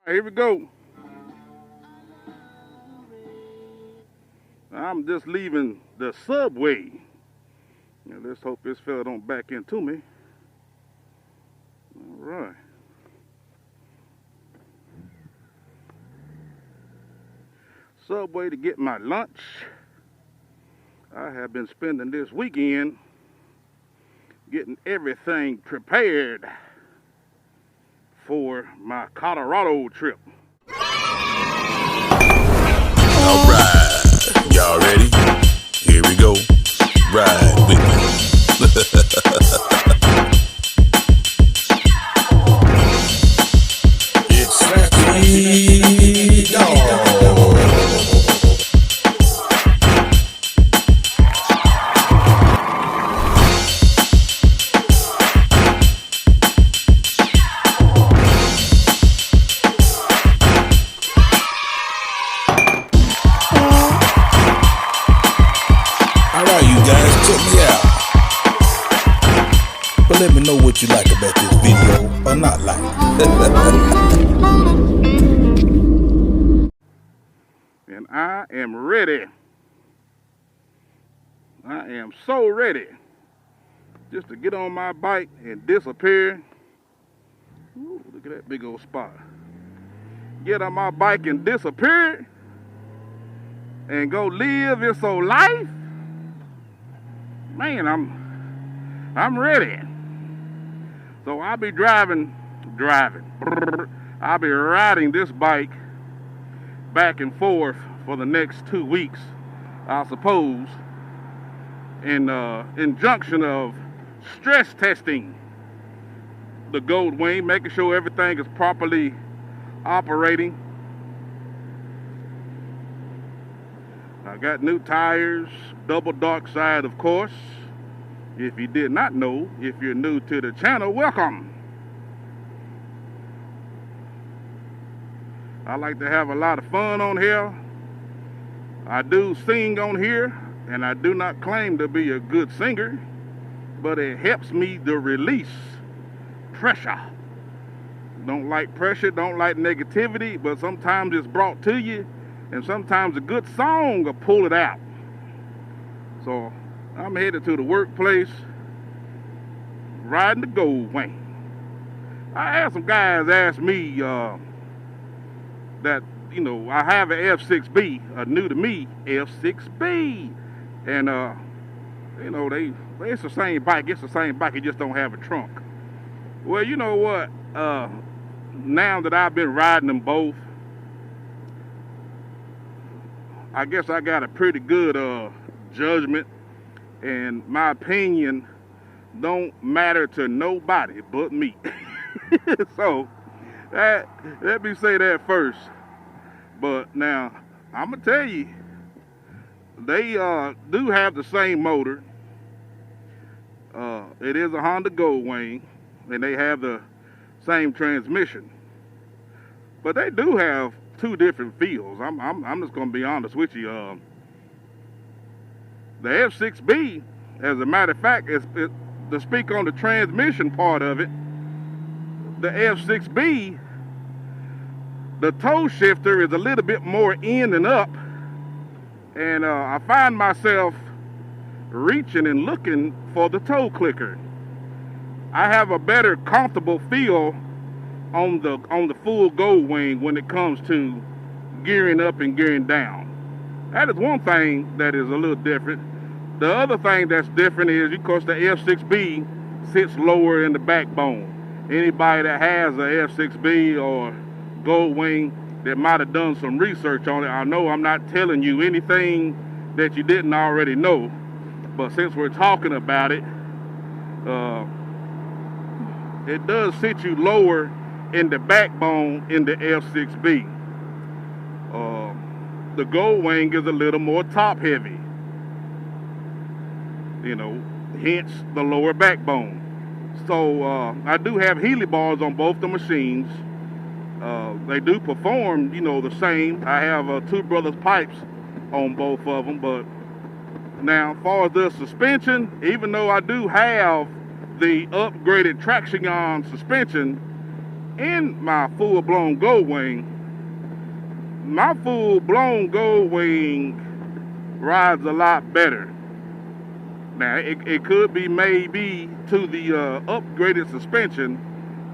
Here we go. I'm just leaving the subway. Now, let's hope this fella don't back into me. All right. Subway to get my lunch. I have been spending this weekend getting everything prepared for my Colorado trip. All right, y'all ready? Here we go. Ride with me. It's lappydog. Let me know what you like about this video or not like. And I am ready. I am so ready just to get on my bike and disappear. Ooh, look at that big old spot. Get on my bike and disappear and go live this old life. Man, I'm ready. So I'll be driving. I'll be riding this bike back and forth for the next 2 weeks, I suppose, in injunction of stress testing the GoldWing, making sure everything is properly operating. I got new tires, double dark side, of course. If you did not know, if you're new to the channel, welcome. I like to have a lot of fun on here. I do sing on here, and I do not claim to be a good singer, but it helps me to release pressure. Don't like pressure, don't like negativity, but sometimes it's brought to you, and sometimes a good song will pull it out. So I'm headed to the workplace, riding the GoldWing. I had some guys ask me that, you know, I have an F6B, a new to me F6B. And, you know, it's the same bike. It's the same bike. It just don't have a trunk. Well, you know what? Now that I've been riding them both, I guess I got a pretty good judgment. And my opinion don't matter to nobody but me. So, let me say that first. But now, I'm going to tell you, they do have the same motor. It is a Honda GoldWing, and they have the same transmission. But they do have two different feels. I'm just going to be honest with you. The F6B, as a matter of fact, to speak on the transmission part of it, the F6B, the toe shifter is a little bit more in and up, and I find myself reaching and looking for the toe clicker. I have a better comfortable feel on the full GoldWing when it comes to gearing up and gearing down. That is one thing that is a little different. The other thing that's different is, of course, the F6B sits lower in the backbone. Anybody that has a F6B or GoldWing that might have done some research on it, I know I'm not telling you anything that you didn't already know, but since we're talking about it, it does sit you lower in the backbone in the F6B. The GoldWing is a little more top heavy. You know, hence the lower backbone. So I do have Healy bars on both the machines. They do perform, you know, the same. I have Two Brothers pipes on both of them. But now, as far as the suspension, even though I do have the upgraded traction on suspension, in my full-blown GoldWing, my full-blown GoldWing rides a lot better. Now, it could be maybe to the upgraded suspension,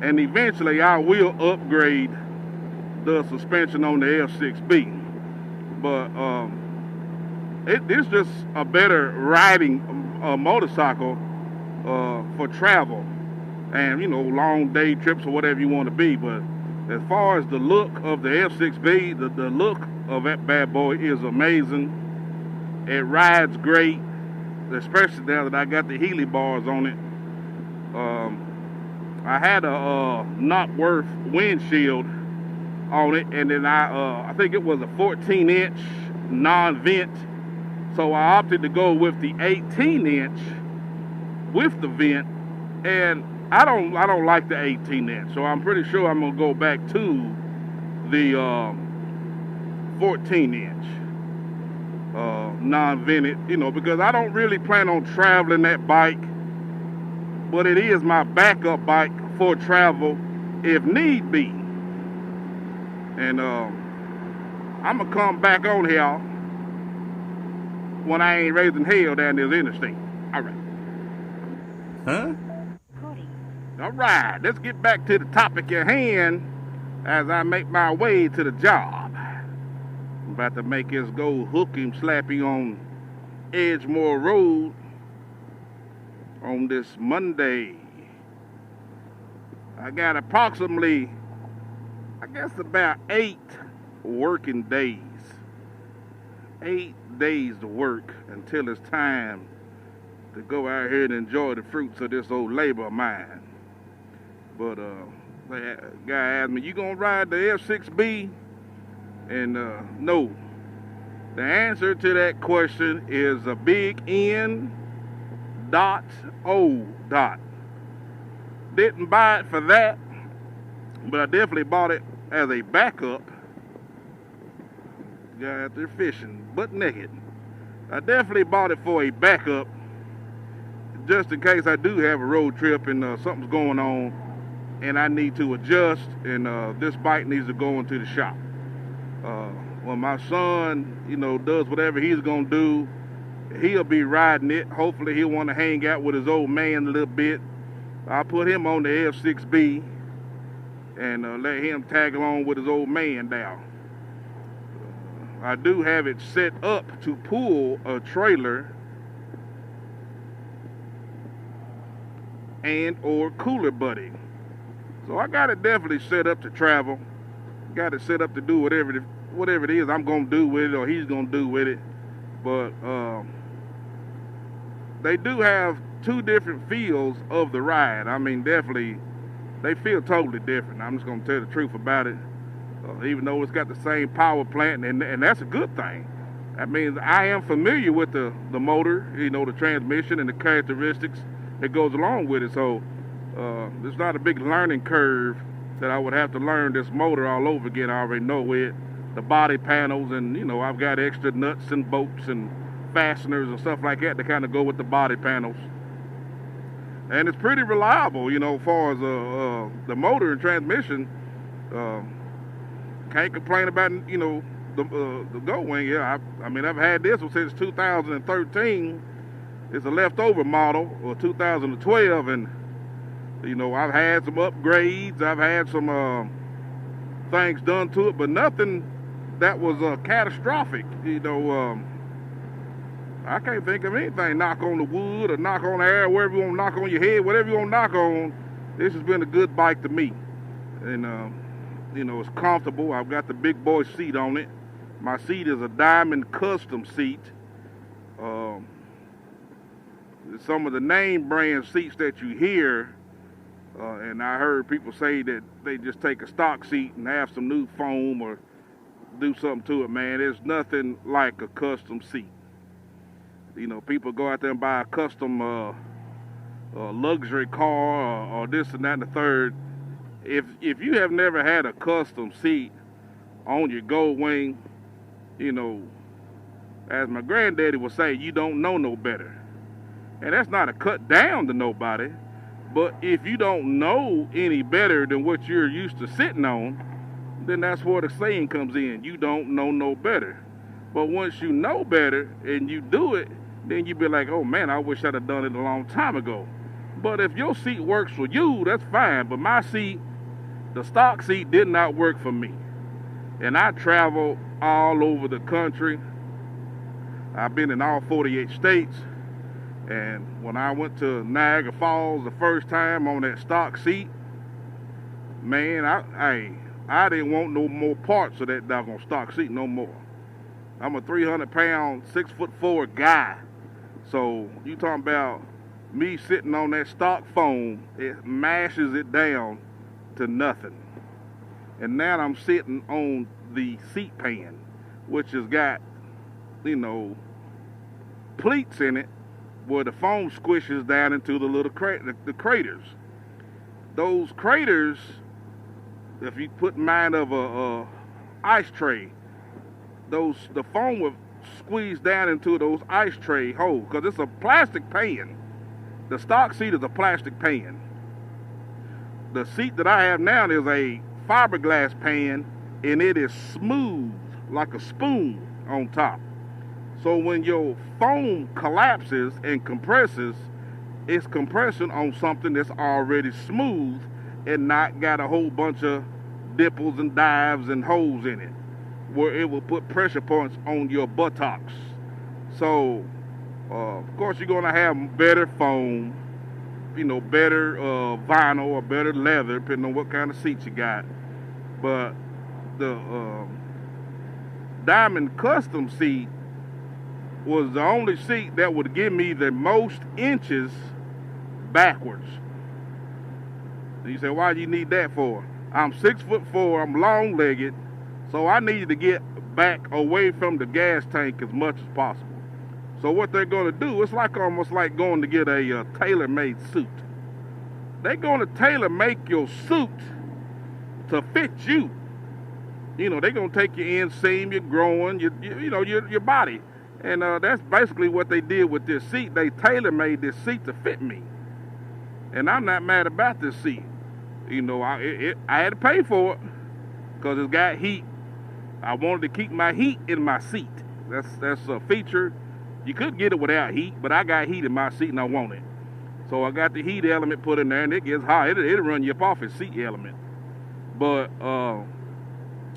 and eventually I will upgrade the suspension on the F6B. But it's just a better riding motorcycle for travel and, long day trips or whatever you want to be. But as far as the look of the F6B, the look of that bad boy is amazing. It rides great, especially now that I got the Healy bars on it. I had a Knopworth windshield on it, and then I think it was a 14-inch non-vent, so I opted to go with the 18-inch with the vent, and I don't like the 18-inch, so I'm pretty sure I'm gonna go back to the 14-inch non-vented, because I don't really plan on traveling that bike, but it is my backup bike for travel if need be. And I'm gonna come back on here when I ain't raising hell down this interstate. All right. Huh? All right, let's get back to the topic at hand as I make my way to the job. I'm about to make us go hook him, slappy on Edgemore Road on this Monday. I got approximately, I guess, about 8 working days. 8 days to work until it's time to go out here and enjoy the fruits of this old labor of mine. But the guy asked me, you gonna ride the F6B? And no. The answer to that question is a big N dot O dot. Didn't buy it for that, but I definitely bought it as a backup. Guy out there fishing, butt naked. I definitely bought it for a backup, just in case I do have a road trip and something's going on and I need to adjust, and this bike needs to go into the shop. When my son, does whatever he's gonna do, he'll be riding it. Hopefully he'll want to hang out with his old man a little bit. I'll put him on the F6B and let him tag along with his old man down. I do have it set up to pull a trailer and or cooler buddy. So I got it definitely set up to travel. Got it set up to do whatever it is I'm gonna do with it, or he's gonna do with it. But they do have 2 different feels of the ride. I mean, definitely, they feel totally different. I'm just gonna tell the truth about it. Even though it's got the same power plant, and that's a good thing. That means I am familiar with the motor, the transmission and the characteristics that goes along with it. So it's not a big learning curve that I would have to learn this motor all over again. I already know it, the body panels, and I've got extra nuts and bolts and fasteners and stuff like that to kind of go with the body panels. And it's pretty reliable, as far as the motor and transmission. Can't complain about, the GoldWing. Yeah, I mean, I've had this one since 2013. It's a leftover model, or 2012, and I've had some upgrades. I've had some things done to it, but nothing that was catastrophic. I can't think of anything. Knock on the wood or knock on the air, wherever you want to knock on your head, whatever you want to knock on. This has been a good bike to me, and it's comfortable. I've got the big boy seat on it. My seat is a Diamond custom seat. Some of the name brand seats that you hear, and I heard people say that they just take a stock seat and have some new foam or do something to it, man. There's nothing like a custom seat. People go out there and buy a custom luxury car or this and that and the third. If you have never had a custom seat on your GoldWing, as my granddaddy would say, you don't know no better. And that's not a cut down to nobody, But if you don't know any better than what you're used to sitting on, then that's where the saying comes in. You don't know no better. But once you know better and you do it, then you be like, oh man, I wish I'd have done it a long time ago. But if your seat works for you, that's fine. But my seat, the stock seat, did not work for me. And I travel all over the country. I've been in all 48 states. And when I went to Niagara Falls the first time on that stock seat, man, I didn't want no more parts of that doggone stock seat no more. I'm a 300-pound, 6'4" guy. So you talking about me sitting on that stock foam, it mashes it down to nothing. And now I'm sitting on the seat pan, which has got, you know, pleats in it where the foam squishes down into the little the craters. Those craters, if you put in mind of a ice tray, the foam will squeeze down into those ice tray holes because it's a plastic pan. The stock seat is a plastic pan. The seat that I have now is a fiberglass pan, and it is smooth like a spoon on top. So when your foam collapses and compresses, it's compressing on something that's already smooth and not got a whole bunch of dipples and dives and holes in it, where it will put pressure points on your buttocks. So, of course, you're going to have better foam, you know, better vinyl or better leather, depending on what kind of seat you got. But the Diamond Custom seat was the only seat that would give me the most inches backwards. And you say, why do you need that for? I'm 6'4", I'm long-legged, so I needed to get back away from the gas tank as much as possible. So what they're going to do, it's like almost like going to get a tailor-made suit. They're going to tailor-make your suit to fit you. You know, they're going to take your inseam, your groin, your body. And that's basically what they did with this seat. They tailor-made this seat to fit me. And I'm not mad about this seat. You know, I had to pay for it because it's got heat. I wanted to keep my heat in my seat. That's a feature. You could get it without heat, but I got heat in my seat and I want it. So I got the heat element put in there, and it gets hot. It'll run you up off its seat element. But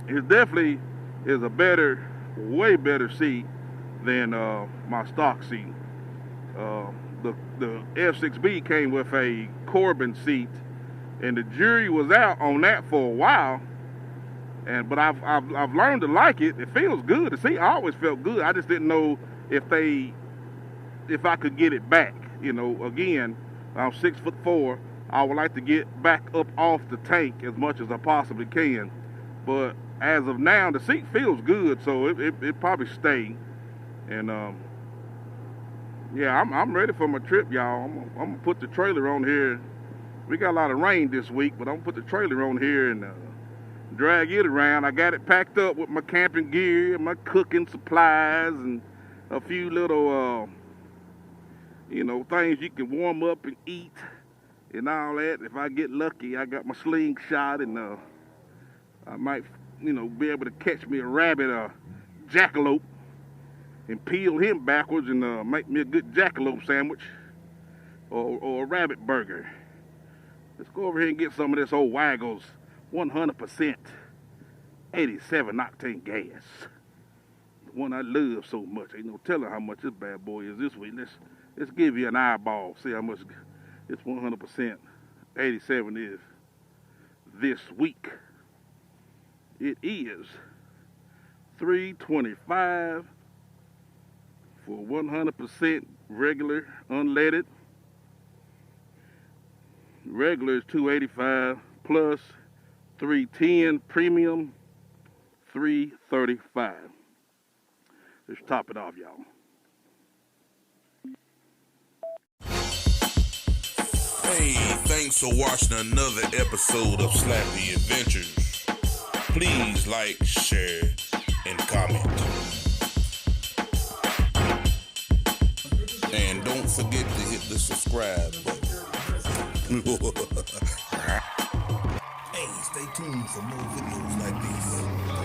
it definitely is a better, way better seat than my stock seat. The F6B came with a Corbin seat, and the jury was out on that for a while. But I've learned to like it. It feels good. The seat always felt good. I just didn't know if I could get it back. You know, again, I'm 6'4". I would like to get back up off the tank as much as I possibly can. But as of now, the seat feels good, so it probably stay. And yeah, I'm ready for my trip, y'all. I'm gonna put the trailer on here. We got a lot of rain this week, but I'm gonna put the trailer on here and drag it around. I got it packed up with my camping gear, my cooking supplies, and a few little, things you can warm up and eat and all that. If I get lucky, I got my slingshot, and I might, be able to catch me a rabbit or jackalope and peel him backwards and make me a good jackalope sandwich or a rabbit burger. Let's go over here and get some of this old Waggles 100% 87 octane gas. The one I love so much. Ain't no telling how much this bad boy is this week. Let's give you an eyeball. See how much this 100% 87 is this week. It is $3.25 for 100% regular unleaded. Regular is $2.85 plus $3.10 premium $3.35. Let's top it off, y'all. Hey, thanks for watching another episode of Slappy Adventures. Please like, share, and comment. And don't forget to hit the subscribe button. Hey, stay tuned for more videos like this.